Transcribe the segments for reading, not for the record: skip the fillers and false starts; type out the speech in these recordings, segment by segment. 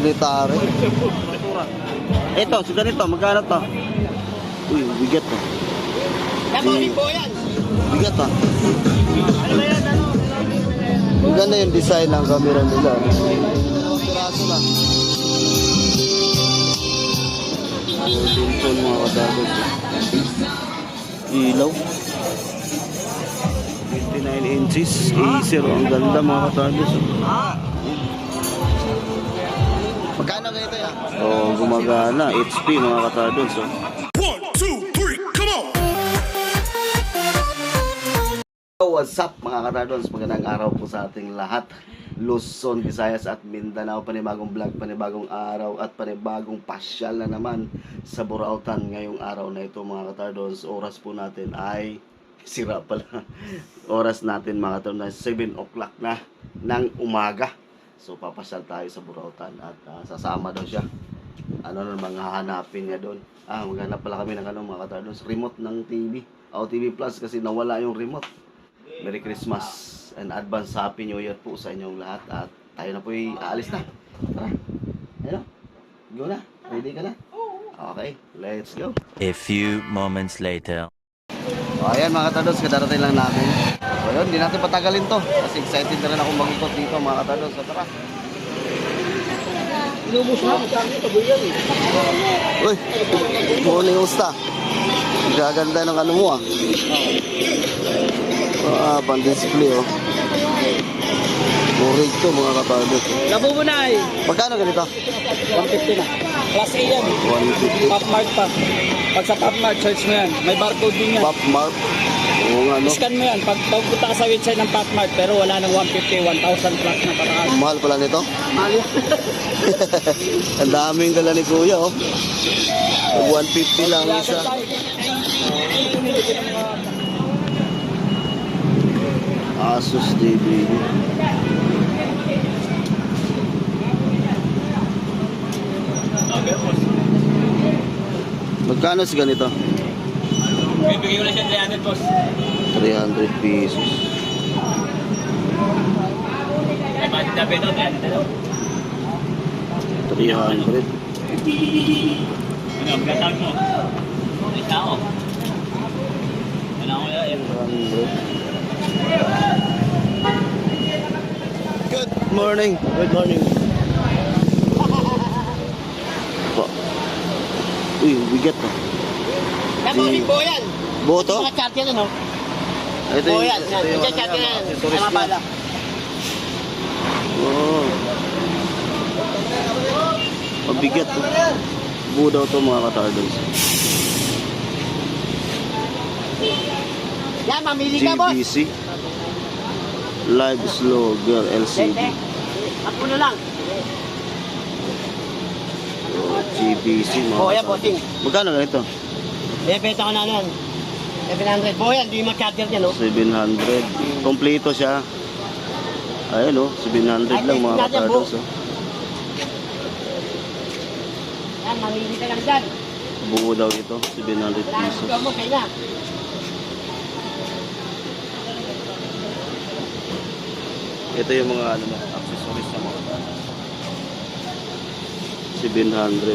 military. Ito, sa ganito, magkano to? Uy, bigat to. Bigat to. Maganda yung design ng camera nila. Piraso lang. Golden mga kadagod. Ilaw. 29 inches. Acer. Ang ganda mga kadagod. Magkano ganito yan? Oo, gumagana. HP mga kadagod. So. 1, 2, 3, come on! What's up mga katardons? Magandang araw po sa ating lahat. Luzon, Visayas at Mindanao. Panibagong vlog, panibagong araw at panibagong pasyal na naman sa Burautan ngayong araw na ito mga katardons. Oras po natin ay sira pala. Oras natin mga katardons 7 o'clock na ng umaga. So papasyal tayo sa Burautan at sasama daw siya. Ano naman hahanapin niya doon? Maghanap pala kami ng mga katardons, remote ng TV. TV Plus kasi nawala yung remote. Merry Christmas and advance Happy New Year po sa inyong lahat. At tayo na po'y aalis na. Tara. Ayun. Go na. Ready ka na? Okay. Let's go. A few moments later. So, ayan mga katados. Kadarating lang namin. So, yun. Hindi natin patagalin to. Kasi excited na rin akong mag-ikot dito mga katados. So, tara. Inubos na. Uy. Morning usta. Gaganda ng ano mo pan-display Murig to mga kapatid. Nabubunay. Magkano ganito? 150 na. Class A yan. 150. Pop Mart pa. Pag sa Pop Mart, search mo yan. May barcode din yan. Pop Mart. Oo nga no. Scan mo yan. Pag punta ka sa website ng Pop Mart, pero wala nang 150, 1,000 plus na patakas. Mahal pala nito? Mahal yan. Ang daming dala ni Kuya 150 lang isa. Asus DVD. Magkano si ganito? Bibigay ko na siya 300 boss. 300 pesos. Ay, bakit na pedo? 300. Ano, magkatawag mo? Isa ako. Ano ako yan? 300. Good morning. Good morning. Uy, bigat to. Nabuhin po yan. Boto? Mga charger ano? Ito Po yan. ito yung Yung charger yan. accessories Tama niya. pala. Oh. Mabigat to. Buo daw to mga katardons. Yan, mamili ka boss. GBC Live Slogger LCD. Ako na lang. GBC mga Po yan, katardons. bossing. Magkano ganito? Bebenta ko na nun. 700 po yan. Di mag-charger yan, no? 700. Kompleto siya. Ayun 700 lang mga katardons. Yan, mamili ka lang dyan. Buo daw ito, 700 pesos. Ito mo, kaya na. Ito yung mga accessories ng mga katardons. 700.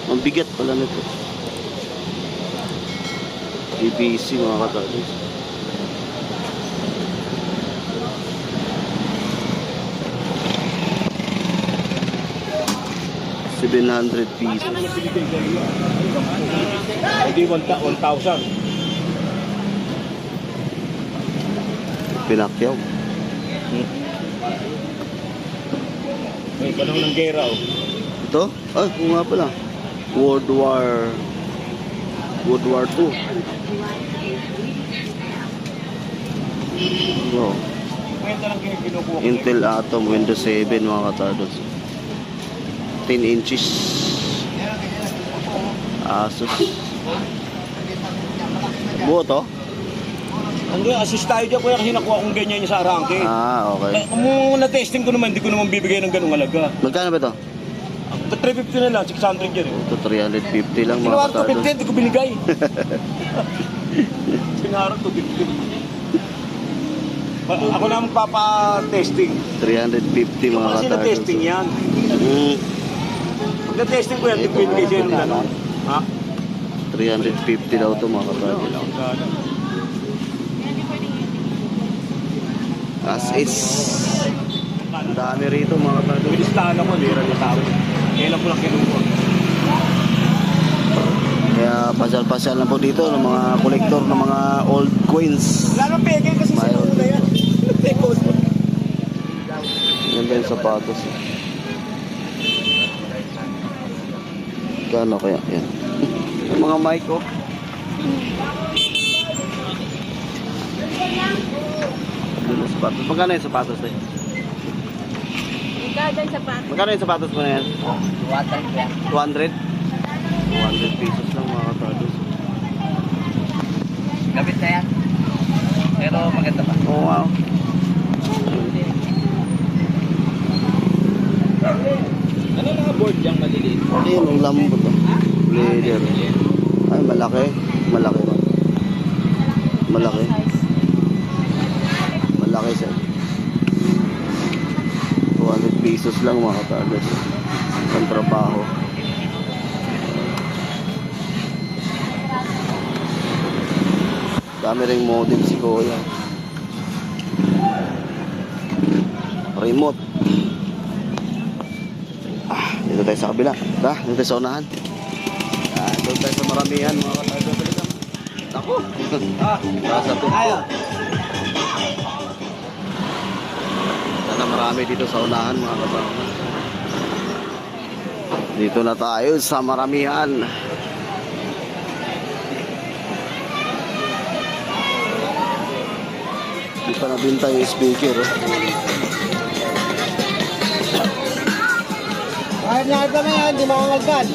Ang bigat pala nito. ABC mga katardons. $700 pesos. Hindi 1,000. Pinakyaw. May panahon ng gera, oh. Ito? Ay, kung nga pala. World War II. Wow. Intel Atom Windows 7 mga katardons. 10 inches. Asus. Buo to? Hindi, assist tayo dyan kuya kasi nakuha kong ganyan niya sa arangke. Okay. Kung na-testing ko naman, hindi ko naman bibigay ng ganung halaga. Magkano ba ito? 350 na lang, 600 yan eh. Ito 350 lang mga Sinawar to 50, katardons. hindi ko binigay. Sinawar to 50. Ako na magpapa-testing. 350 mga Kasi ka-turtles. na-testing yan. Mm, Pag na-testing ko yan, depende kasi yung gano'n. Ha? 350 daw to mga ka-turtles. As is. Ang dami rito mga ka-turtles. Bilistahan ako, lira niya tao. Kailan ko lang kinuha. Kaya pasyal-pasyal na po dito ng mga kolektor ng mga old coins. Wala nang peke kasi Mayroon. sinuna yan. Yan ba yung sapatos? Kano kaya? Yan. Yung mga mic oh. Yung sapatos. Magkano yung sapatos na yun? Ikaw dyan sa pato. Magkano yung sapatos mo na yan? 200? 200 pesos lang mga sapatos. Gamit na yan. Pero maganda pa. Oh wow. Ano mga board yung maliliit? Ayun, ang lambot oh. Leather. Ay, malaki. Malaki ba? Malaki. Malaki siya. 200 pesos lang mga katagas. Ang trabaho. Dami ring modem si Kuya. Remote. Dito tayo sa kabila. Dito tayo sa unahan. Doon tayo sa maramihan mga katagas. Ako. Nasa tupo. Sana marami dito sa unahan mga katagas. Dito na tayo sa maramihan. Di pa nabinta yung speaker. Kahit na ito na yan, di makangagkan.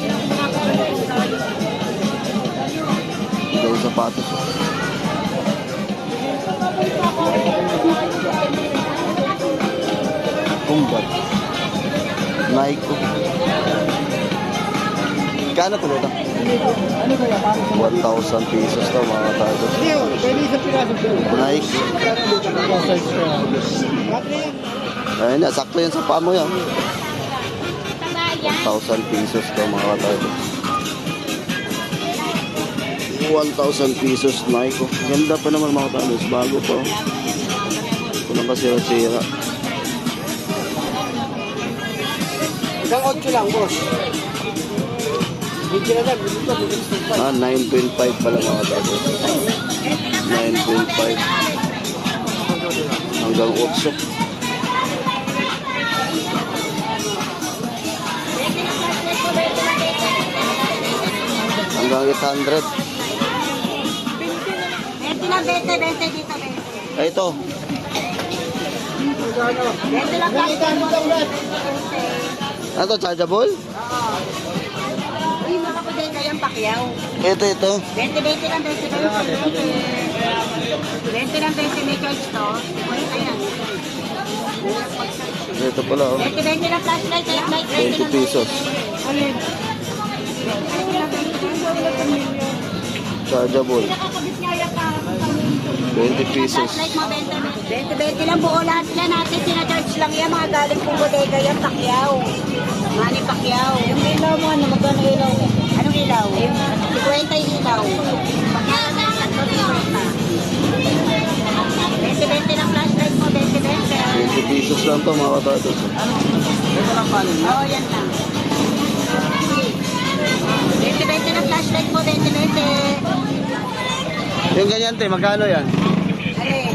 Ito yung sapatos. Kumbat. Nike. Kano to nito? 1,000 pesos to mga tatos. Pwede isang piraso po. Nike. Ayun na, sakto yan sa paa mo yan. 1,000 pesos to mga tatos. 1,000 pesos Nike. Ganda pa naman mga tatos. Bago pa. Ito lang kasi sira. Isang 8 lang, boss. Hindi na lang, 9.5 pala mga tatos. 9.5 hanggang 8. Hanggang 800. 20 lang, 20 dito, 20. Ay, ito. 20 lang, Ano to, chargeable? Uy, mga bodega yung pakyaw. Ito. 20 lang, 20. 20 lang, 20 may charge to. Ayan. Ito pala, oh. 20 lang flashlight, light, 20 pesos. Alin? Chargeable. Nakakabit nga yung 20 pesos. flashlight mo, 20 lang buo lahat sila natin. Sinacharge lang yan, mga galing pong bodega yung pakyaw. Mani pakyaw. Yung ilaw mo, ano, magkano ilaw? Anong ilaw? 50 yung ilaw. Pakyaw na, 20 lang flashlight mo, 20. 20 pesos lang to mga katatos. Oo, yan lang. 20 lang flashlight mo, 20. Yung ganyan, te, magkano yan? Alin,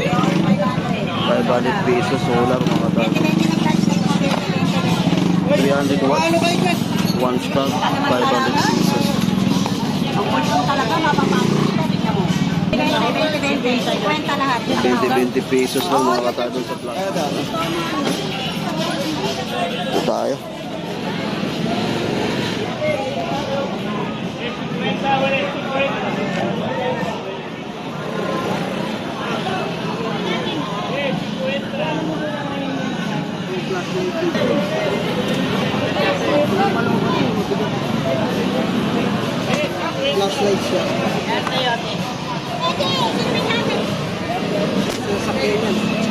500 pesos solar mga katatos. 20 lang flashlight mo, 300 watts. One stock, 500 pesos. Ang pulso talaga, mapapasok. Tingnan mo. 50 lahat. 20 pesos lang mga katatos sa plak. Ito tayo. flashlight siya.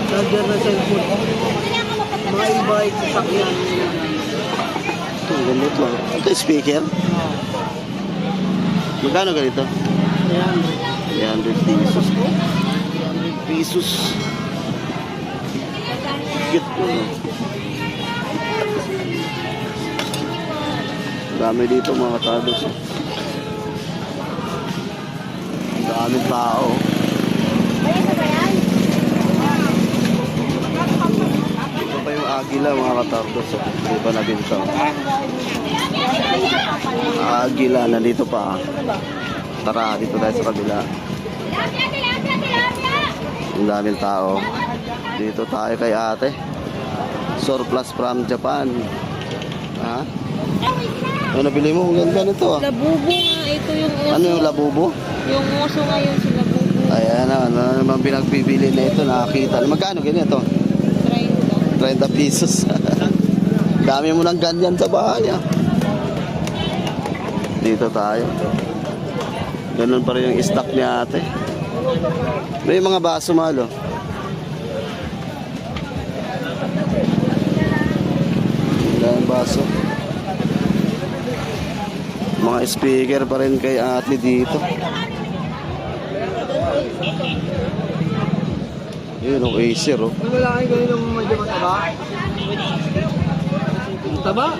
Sa Charger na cellphone. Mga e-bike, sasakyan. Ito, ganito. Ito, speaker. Magkano ganito? Ayan. 300 pesos. Pesos. Cute po. Dami dito mga katados. Daming tao. Ito pa yung agila mga katardos. Hindi pa nabinta. Agila, nandito pa. Tara, dito tayo sa kabila. Ang daming tao. Dito tayo kay ate. Surplus from Japan. Ha? Ano nabili mo? Ang ganda nito ah. Labubo nga, ito yung uso. Ano yung labubo? Yung uso ngayon si Labubo. Ayan na, ano naman pinagbibili na ito, nakakita. Magkano ganito? 30 pesos. Dami mo ng ganyan sa bahay ah. Dito tayo. Ganun pa rin yung stock ni ate. May mga baso malo. Ilang baso. Mga speaker pa rin kay ate dito. Yun, ang Acer, oh. Ang lalaki ganun yung medyo mataba. Mataba?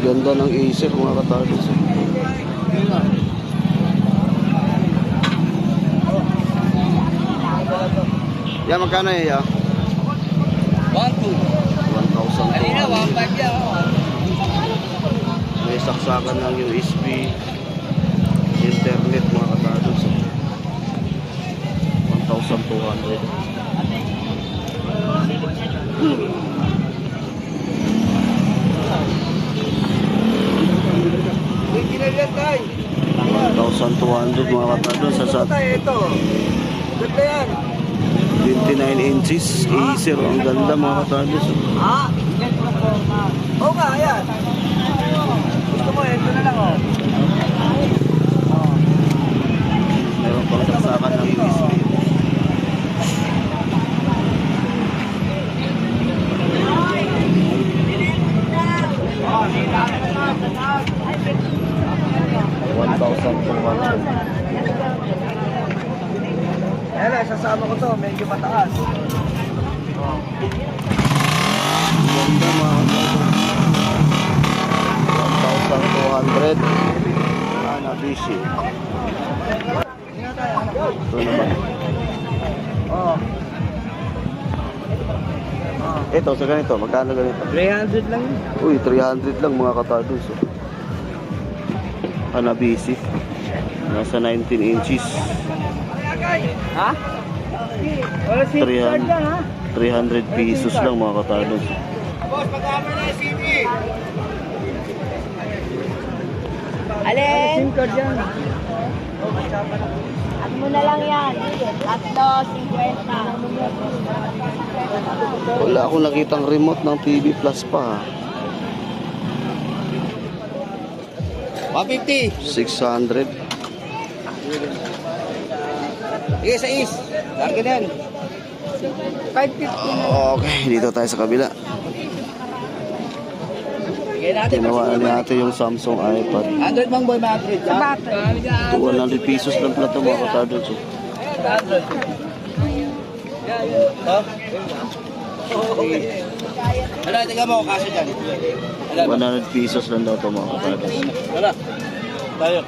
Ganda ng Acer, mga katalos. Yan, magkano yan? 1,000. May saksakan ng USB, internet, mga katalos. 1,200. May kinagyan tayo. 1,200 mga katalos. Sa Ito. Ganda yan. 29 inches, Acer. Ang ganda mga katalos. Ha? Oo nga, ayan. Gusto mo, ito na lang oh. Meron pang saksakan ng USB. Ayan na, sasama ko to, medyo mataas. Ganda mga katalos. 1,200. Hanabishi. Ito naman. Oh. Ito, sa ganito. Magkano ganito? 300 lang yun. Uy, 300 lang mga katalos. Hanabishi. Nasa 19 inches. Ha? Wala si 300. lang ha? 300 pesos lang mga katalos. Boss, pag-ama na yung CD. Alin? SIM card yan. At mo na lang yan. Tatlo, 50. Wala akong nakitang remote ng TV Plus pa. 150. 600. Sige, sa is. Larga na yan. 550 na. Okay, dito tayo sa kabila. Sige natin. Tinawaan natin yung Samsung iPad. Android bang boy, may Android? Sa battery. 200 pesos lang pala ito mga katalos. Android. Oh? Ano, tingnan mo, kaso dyan. 100 pesos lang daw ito mga katalos. Tara. Tayo.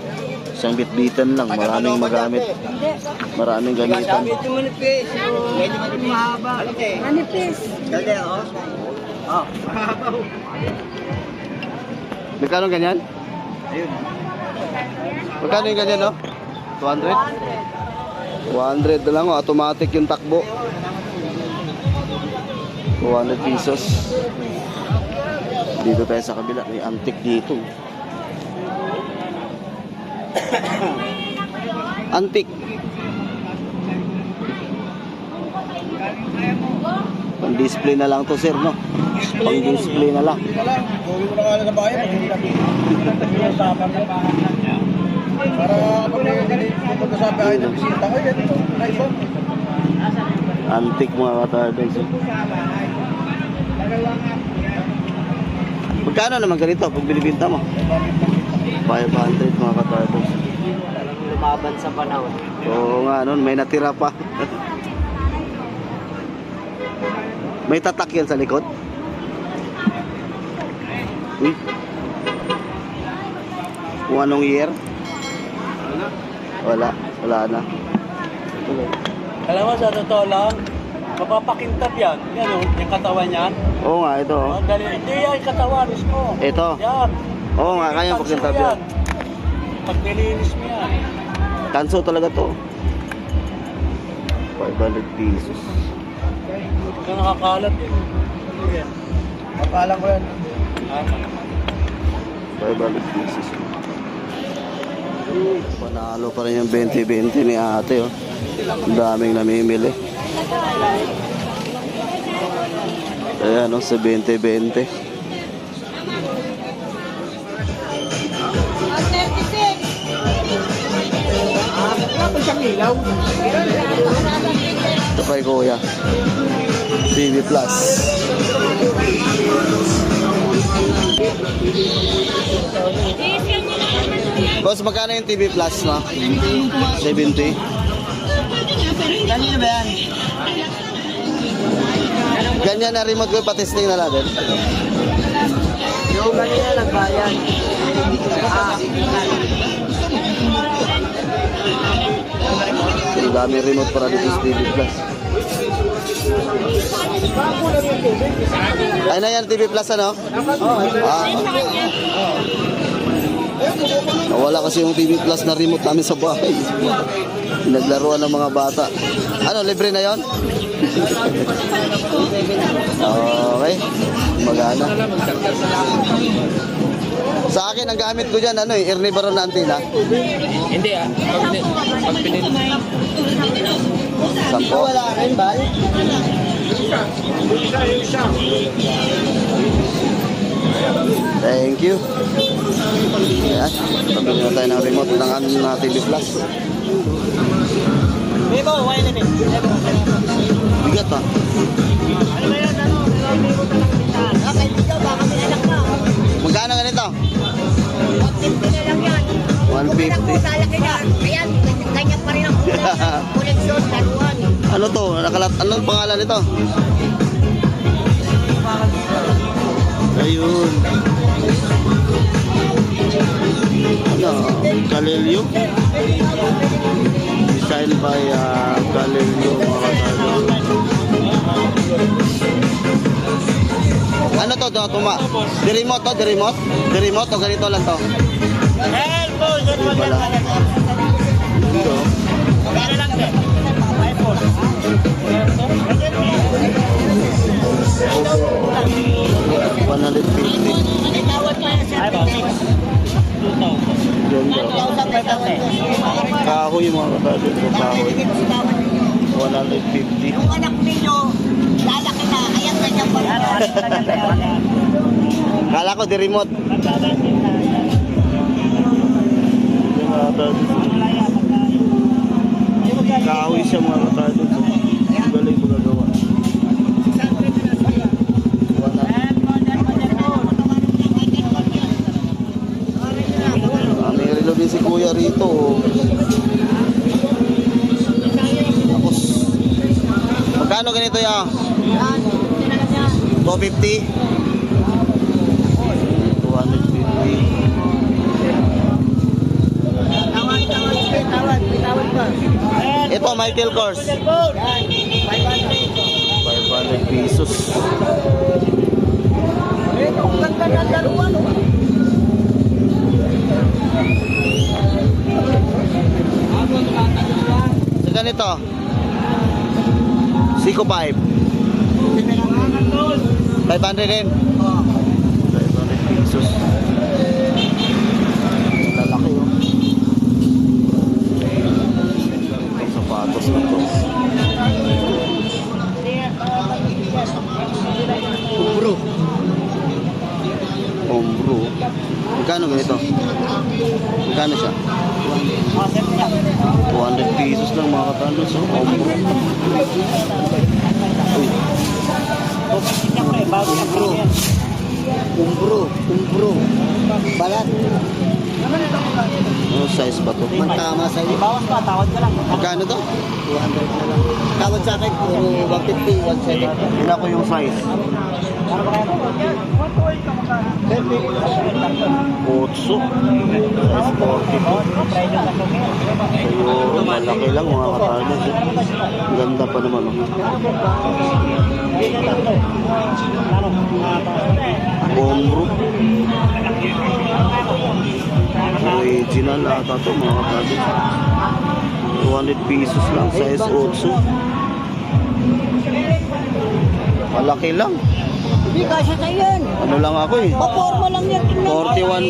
Isang bitbitan lang, maraming magamit. Maraming gamitan. Medyo manipis. Medyo mahaba. Manipis. Kaldero. Oh, mahaba. Magkano ganyan? Ayun. Magkano yung ganyan, no? 200? 200 na lang, oh. Automatic yung takbo. 200 pesos. Dito tayo sa kabila. May antique dito. Antique. Pang-display na lang to, sir, no? Pang-display na lang. Hindi na lang. Gawin mo na nga sa bayan. Usapan na. Para kapag pupunta sa bahay ng bisita ko, yan ito. Nice one. Antique mga katardons. Magkano naman ganito pag binibinta mo? 500 mga katardons. Lumaban sa panahon. Oo nga, nun, may natira pa. May tatak yan sa likod? Uy. Kung anong year? Wala na. Alam mo, sa totoo lang, mapapakintab yan. Yan o, yung katawan yan. Oo nga, ito. Oh, dali, hindi yan yung katawan mismo. Ito. Yan. Oo nga, kaya pagkintab yan. Pag nilinis mo yan. Kanso talaga to. 500 pesos. Ito nakakalat eh. Yan. Kapalan ko yan. 500 pesos. Panalo pa rin yung 20-20 ni ate, oh. Ang daming namimili. Ayan, oh, sa 20-20. Ito kay Kuya. TV Plus. Boss, magkano yung TV Plus, no? 70. Kanina ba yan? Ganyan na remote ko, patesting na natin. Yung kanina nagbayan. Ang dami remote para dito sa TV Plus. Ay na yan, TV Plus, ano? Wala kasi yung TV Plus na remote namin sa bahay. Naglaruan ng mga bata. Ano, libre na yon? Okay. Magana. Sa akin, ang gamit ko dyan, ano Ernie Baron na antena. Hindi ah. Pag pinili. Sampo. Wala rin ba? Thank you. Ayan. Pabili na tayo ng remote ng TV Plus. Bebo, why na rin? Bigat ah. Okay, dito, baka may anak mo. Magkano ganito? 150 na lang yan. Kumalang po 150. sa laki na. Ayan, ganyan pa rin ang kulay. Koleksyon, laruan. Ano to? Anong pangalan nito? Ayun. Ano? Galileo? Designed by Galileo. Ano to? Tuma? Di remote to? Di remote? Di remote o ganito lang to? Helpo! Hindi pala. Ito. Kaya lang din. iPhone. 150. Tawad pa yan sa Ganda. Kahoy mga kapatid ko, kahoy. 150. Yung anak ninyo, lalaki na. Ayan, ganyan pa rin. Kala ko di remote. Kahoy siya mga kapatid ko. Galing magagawa. May relo din si Kuya rito. Tapos, magkano ganito ya? 250? 250. Tawad pa. Ito, Michael Kors. 500 pesos. Ang ganda ng laruan. Sa ganito, Seiko 5. 500 din. 500 pesos. Lalaki oh. Itong sapatos na to. Magkano siya? Oh, set niya. 200 pesos lang mga katalo. So, ombro. Uy, Tignan ko eh, bago yung Bro. yan. Umbro. Balat. ano size ba to? Mantama sa'yo. Bawas pa, tawad ka lang. Magkano to? 200 na lang. Tawad sa akin, puro 150, 170. Tingnan ko yung size. Ano ba kaya? Otso. Size 42. Private na to. Siguro malaki lang mga katalo. Ang ganda pa naman. Oh. Ombro. Original ata to mga katalo. 200 pesos lang. Size 8. Malaki lang. Hindi kasya sa'yo yan. Ano lang ako eh. Paporma lang yan. Tingnan.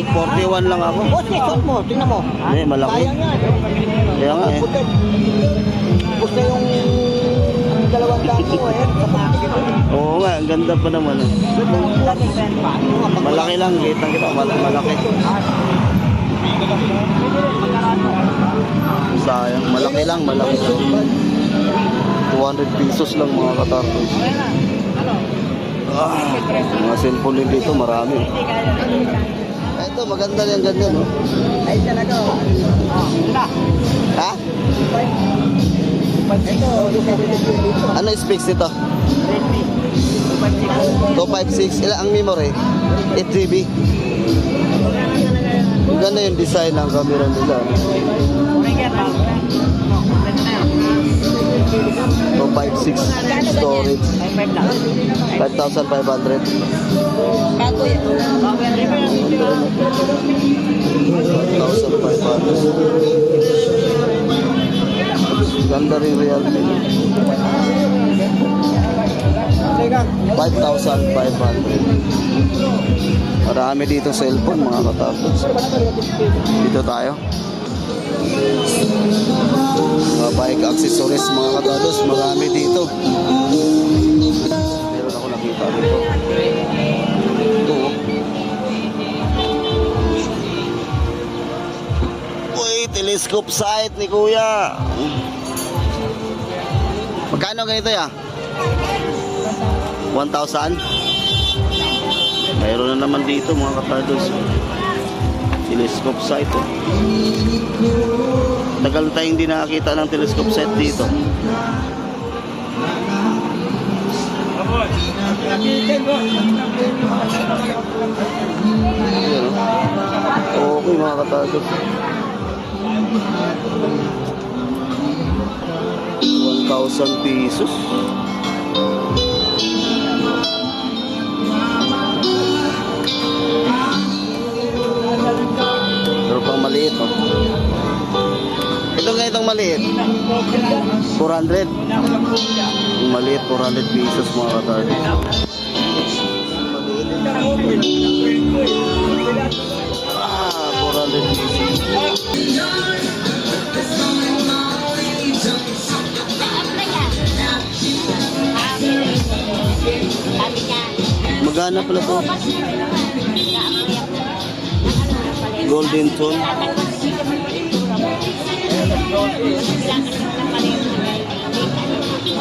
41 lang ako. Boss, kesot mo. Tingnan mo. Hindi, malaki. Sayang yan. Kaya nga eh. Puti. Gusto yung 200 mo eh. Sa market. Oo nga, ang ganda pa naman. Oh. Malaki lang, kita kita, malaki. Sayang, malaki lang, malaki. 200 pesos lang mga katarpos. Mga cellphone din dito, marami. Ito, maganda yung ganda, no? Ay talaga. Ha? Ano specs nito? 256. Ilan ang memory? 8 GB. Ang ganda yung design ng camera nila. 256 storage. 5,500. Bago yan. 5,500. Ganda rin Realme. 5,500. Marami dito cellphone mga katapos. Dito tayo. Mga bike accessories mga katapos. Marami dito. Meron ako nakita dito. Ito. Uy, telescope sight ni Kuya. Magkano ganito ya? 1,000? Mayroon na naman dito mga katardos. Telescope sight. Oh. Tagal tayong hindi nakakita ng telescope sight dito. Ayan, oh. Okay mga katardos. 1,000 pesos. Pero pang maliit, oh. Itong ganitong maliit 400. Yung maliit 400 pesos mga katardi. Ah, 400 pesos. Magana pala to. Golden tone.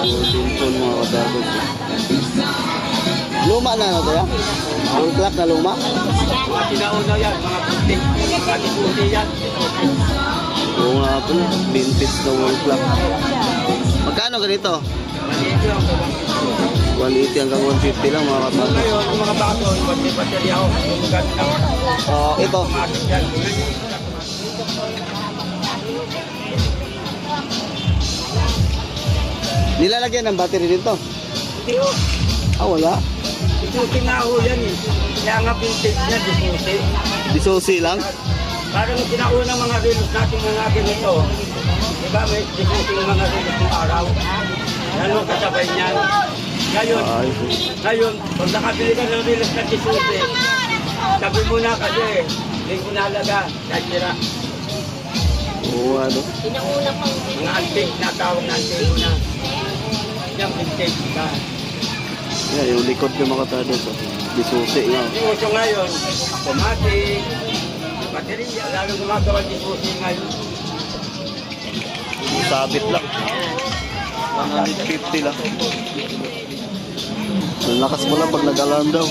Golden tone mga katardos. Luma na ano to ya? Wall clock na luma? Sinauna yan, mga puti. Mga puti yan. Oo nga po, vintage na wall clock. Magkano ganito? 180 hanggang 150 lang mga katardos. Ngayon, ang mga bago, baterya ako. Ito. Nilalagyan ng battery dito? Hindi ko. Ah, wala. Isusi na ako yan eh. Kaya nga vintage niya, disusi. Disusi lang? Parang sinaunang mga reels natin mga ganito. Diba may disusi ng mga reels ng araw. Yan ang kasabay niyan. Ngayon, pag nakabili ka ng reels na disusi, sabi mo na kasi, hindi ko nalaga, kahit sira. Oo, ano? Mga antique na tawag na antique na. Yan, vintage ka. Yan, yung likod ng mga katardos. Disusi nga. Yung uso ngayon, automatic, Baterya, lalo gumagawa din po siya ngayon. Sabit lang. 150 lang. Ang lakas mo lang pag nag-alarm daw.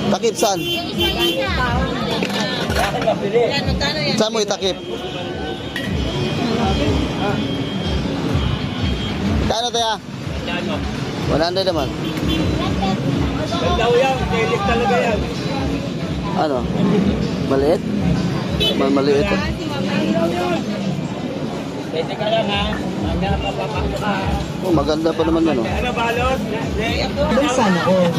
Takip saan? Saan mo itakip? Kano tayo? 100 naman. Ganda yan, telik talaga yan. Ano? Maliit? Maliit. Pwede ka lang ha. Hanggang papapasok ka. Oh, maganda pa naman yan, oh. Ano balot? Sana all.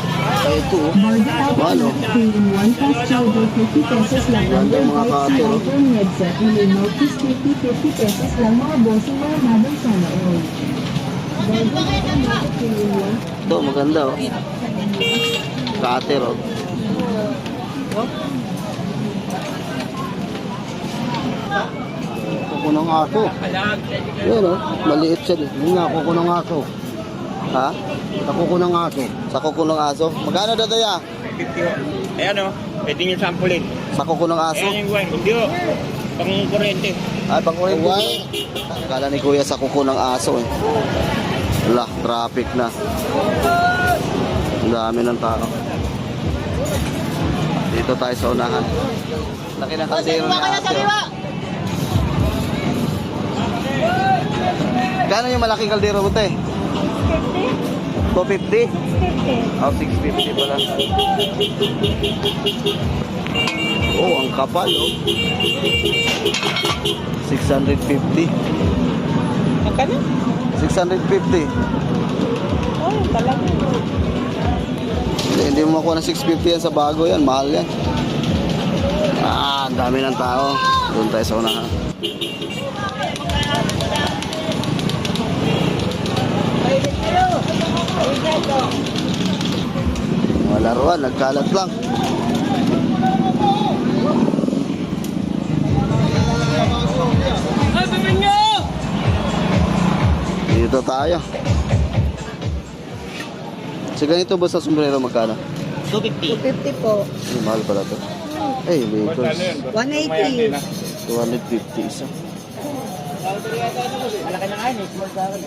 Ay, ito, oh. Border out Ano? 3-in-1 plus charger 50 pesos lang. Ganda mga kato, oh. iPhone headset na may notice 50 pesos lang mga bossing mga madam sana all. Border out 3-in-1. Ito, maganda, oh. Cutter, oh. Kuko ng aso. Yan, oh. Maliit siya, eh. Yun nga, kuko ng aso. Ha? Sa kuko ng aso. Sa kuko ng aso? Magkano daw tayo? 50. Ayan o, pwede nyo sampulin. Sa kuko ng aso? Ayan yung wine. Hindi o, pang kurente. Ay, pang Akala ni Kuya sa kuko ng aso, eh. Wala, traffic na. Ang dami ng tao. Dito tayo sa unahan. Laki ng kaldero ng aso. Gano'n yung malaking kaldero mo, te? 250? 250. Oh, 650 pala. Oh, ang kapal, oh. 650. Magkano? 650. Oh, talaga. Hindi mo makuha ng 650 yan sa bago yan. Mahal yan. Ah, ang dami ng tao. Doon tayo sa unahan. Mga laruan, nagkalat lang. Dito tayo. Sa ganito ba sa sombrero magkano? 250 po. Ay, mahal pala to. Eh, Lakers. 180. 250 isa. Malaki na nga yun, small sa akin.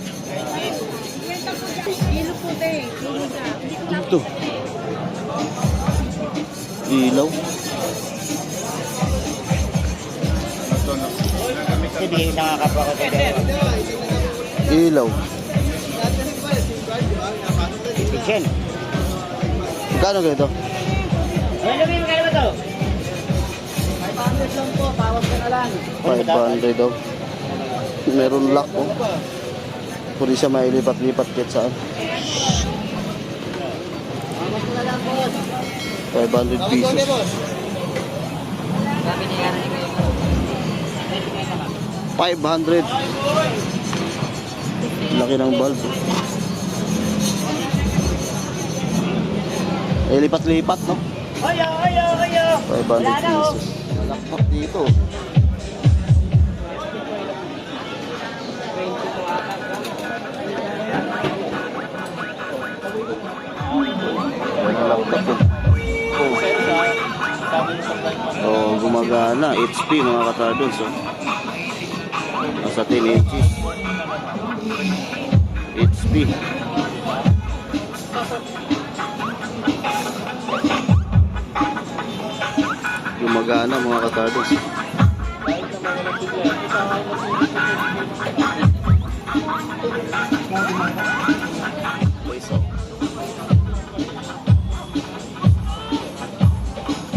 Dito. Ilaw. Hindi nakakapa ko tayo. Ilaw. Kitchen. Magkano ganito? Ano ba yung kaya ba ito? 500 lang po, pawag ko na lang. 500 daw. Meron lock, oh. Pwede siya mailipat-lipat kahit saan. 500 pesos. 500. Laki ng bulb. Eh, lipat-lipat, no? 500 pesos. Lakpak dito. Laptop, oh. Oh, gumagana. HP mga katardons, oh. Nasa 10 inches. HP. Gumagana mga katardons.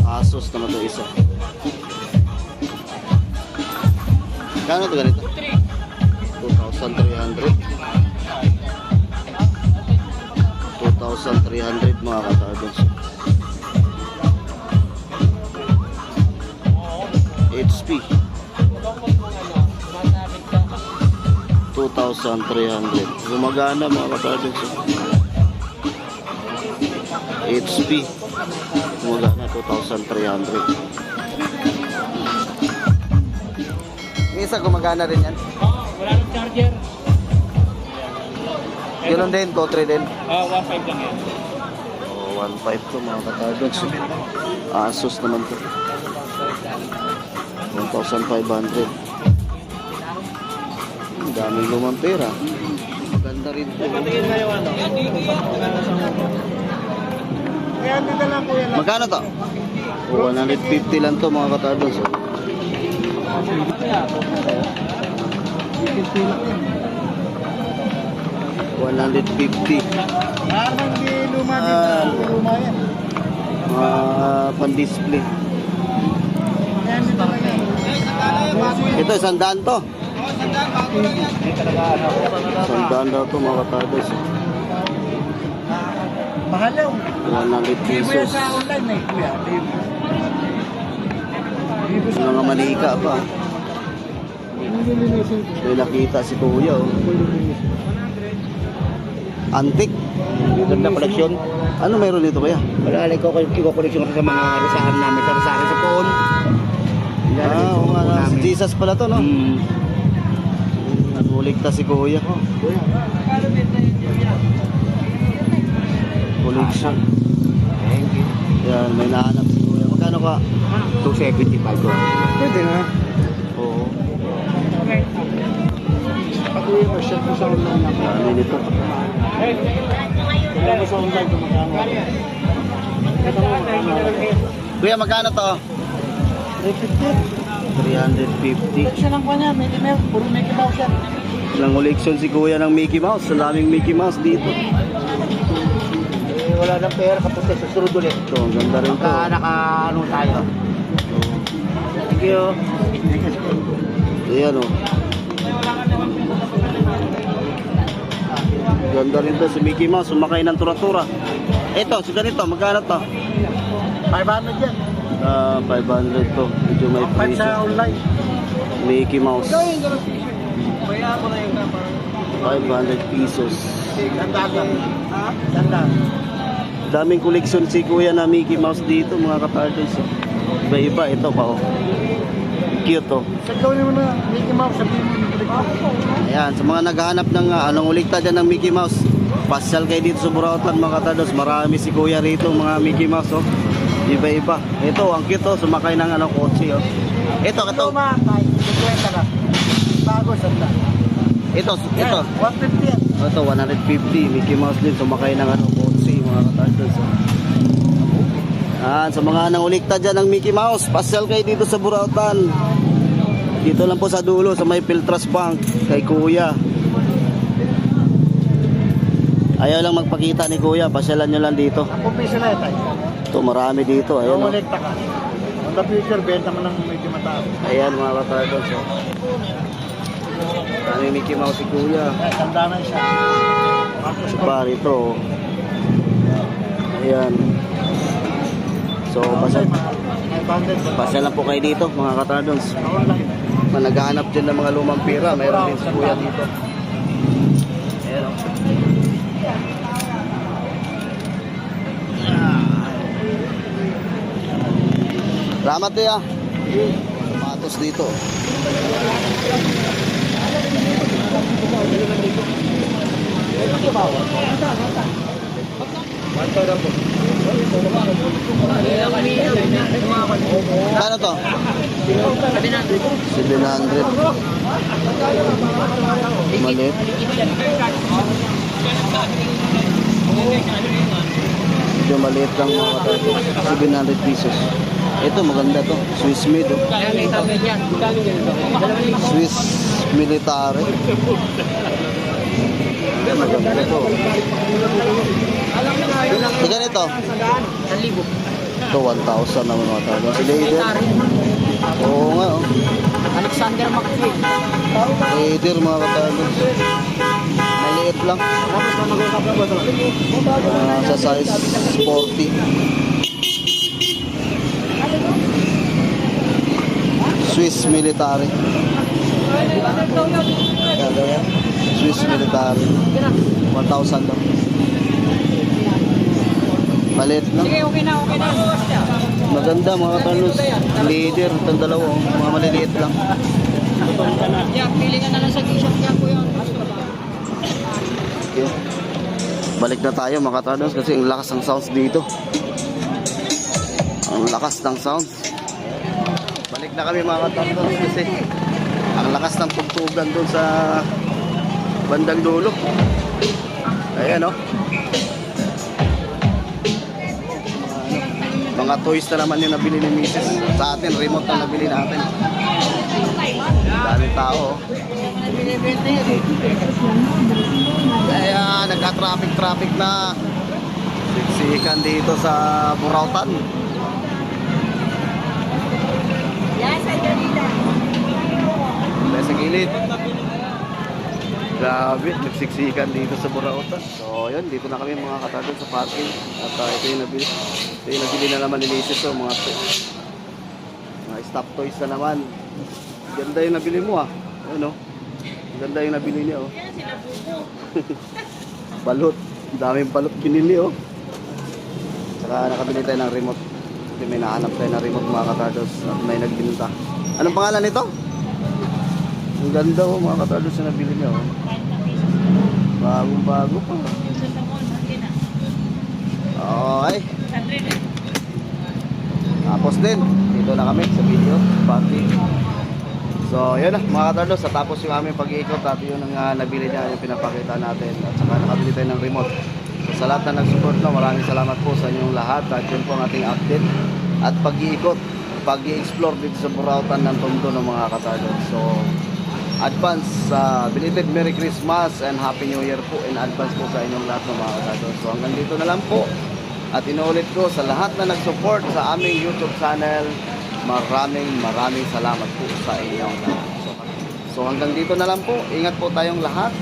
Asus naman ito isa. Kano ito ganito? 2,300. 2,300 mga katardons. HP 2,300. Gumagana mga katardons. HP gumagana 2,300. Yung isa gumagana rin yan. Wala nang charger. Yun din, 2,3 din. 1.5 lang yan. 1.5 to mga katardons. Asus naman to. 1,500. Ang daming lumang pera. Maganda rin to. Magkano to? 150 lang to mga katardons. 150. Pan-display. Ito, 100 to. 100 daw to mga katardons. Mahal daw. 100 pesos. online eh, kuya. Mga manika pa. May nakita si Kuya. Oh. Antique. Ganda koleksyon. Ano mayroon dito kaya? Malalay ko koleksyon ko sa mga resahan namin. Sa resahan sa phone. Oo nga na. Si Jesus pala to, no? Nagbulikta si Kuya. Collection. Thank you. Yan, may nahanap si Kuya. Magkano ka? 275 ko. Pwede na. Oo. Ako yung shop ko sa online na. Dami nito. Kaya mo sa online kung magkano. Kuya, magkano to? 350. Siya lang pa niya, may email. Puro may kibaw siya. Ilang collection si Kuya ng Mickey Mouse. Ang daming Mickey Mouse dito. Wala nang pera kapag sa susunod ulit. Ito, ang ganda rin to. Naka-ano tayo. Thank you. Ayan, oh. Ganda rin to si Mickey Mouse. Sumakay ng tura-tura. Ito, si ganito. Magkano to? 500 yan. 500 to. Medyo may 5 presyo. sa online. Mickey Mouse. Kaya ako na yung number. 500 pesos. Ganda lang. Ha? Ganda. Daming koleksyon si Kuya na Mickey Mouse dito, mga katardons. Iba-iba. Ito pa, oh. Cute, oh. Sa gawin mo na, Mickey Mouse, sabihin mo yung kulik. Ayan, sa mga naghahanap ng anong ulikta dyan ng Mickey Mouse, pasyal kayo dito sa Burautan, mga katardons. Marami si Kuya rito, mga Mickey Mouse, oh. Iba-iba. Ito, ang cute, oh. Sumakay ng kotse, oh. Ito. Ito maakay, 50 na. Bago, sanda. Ito. 150 yan. Ito, 150. Mickey Mouse din, sumakay ng kotse, mga katardons, oh. Sa mga nangulikta dyan ng Mickey Mouse, pasyal kayo dito sa Burautan. Dito lang po sa dulo, sa may Piltras Bank, kay Kuya. Ayaw lang magpakita ni Kuya, pasyalan nyo lang dito. Ang piso na ito. Ito, marami dito. Ayan, oh. Kumonekta ka. On the future, benta mo ng medyo mataas. Ayan mga katardons. Oh. Ano yung Mickey Mouse si Kuya? Tanda na siya. Si par ito. Oh. Ayan. So, pasya lang po kayo dito, mga katardons. Naghahanap dyan ng mga lumang pera. Mayroon din si Kuya dito. Ayan, oh. Salamat ya. Sapatos dito. Kano to? 700. Maliit. Medyo maliit lang mga katardons. 700 pesos. Ito maganda to. Swiss made. Oh. Swiss military. Maganda to. Ito ganito. Ito 1,000 naman mga katardons. Si Leader. Oo nga, oh. Alexander McQueen. Leader mga katardons. Maliit lang. Sa size 40. Swiss military. Swiss military. 1,000 lang. Maliit lang. Okay na. Maganda mga katarlos. Leader. Itong dalawa. Mga maliliit lang. Yeah, pili ka na lang sa t-shirt niya po yun. Okay. Balik na tayo mga katardos kasi ang lakas ng sounds dito. Ang lakas ng sounds. Balik na kami mga katardos kasi ang lakas ng tugtugan doon sa bandang dulo. Ayan oh. Mga toys na naman yung nabili ni Mrs. Sa atin, remote na nabili natin. Dami tao. Kaya nagka-traffic na. Siksikan dito sa Burautan. Sa gilid. Grabe, nagsiksikan dito sa Burautan. So, yun, dito na kami mga katadon sa parking. At ito yung nabili. Ito yung nabili na naman ni Lisis. So, mga stop toys na naman. Ganda yung nabili mo ah. Ano? Ganda yung nabili niya oh. Balot. Ang daming balot binili oh. Saka nakabili tayo ng remote. Kasi may nahanap tayo ng remote mga katardos. At may nagbinta. Anong pangalan nito? Ang ganda oh mga katardos na nabili niya oh. Bagong bago pa. Okay. Tapos din. Dito na kami sa video. Party. So, yun na mga katardos, tapos yung aming pag-iikot at yun ang nabili niya, yung pinapakita natin at saka nakabili tayo ng remote. So, sa lahat na nag-support na, maraming salamat po sa inyong lahat at yun po ang ating update at pag-iikot, pag-i-explore dito sa Burautan ng Tondo ng mga katardos. So, advance, belated Merry Christmas and Happy New Year po in advance po sa inyong lahat ng mga katardos. So, hanggang dito na lang po at inuulit ko sa lahat na nag-support sa aming YouTube channel, maraming salamat po sa inyong lahat. So hanggang dito na lang po. Ingat po tayong lahat.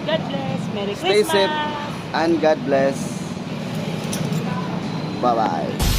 God bless. Merry Stay Christmas. safe and God bless. Bye-bye.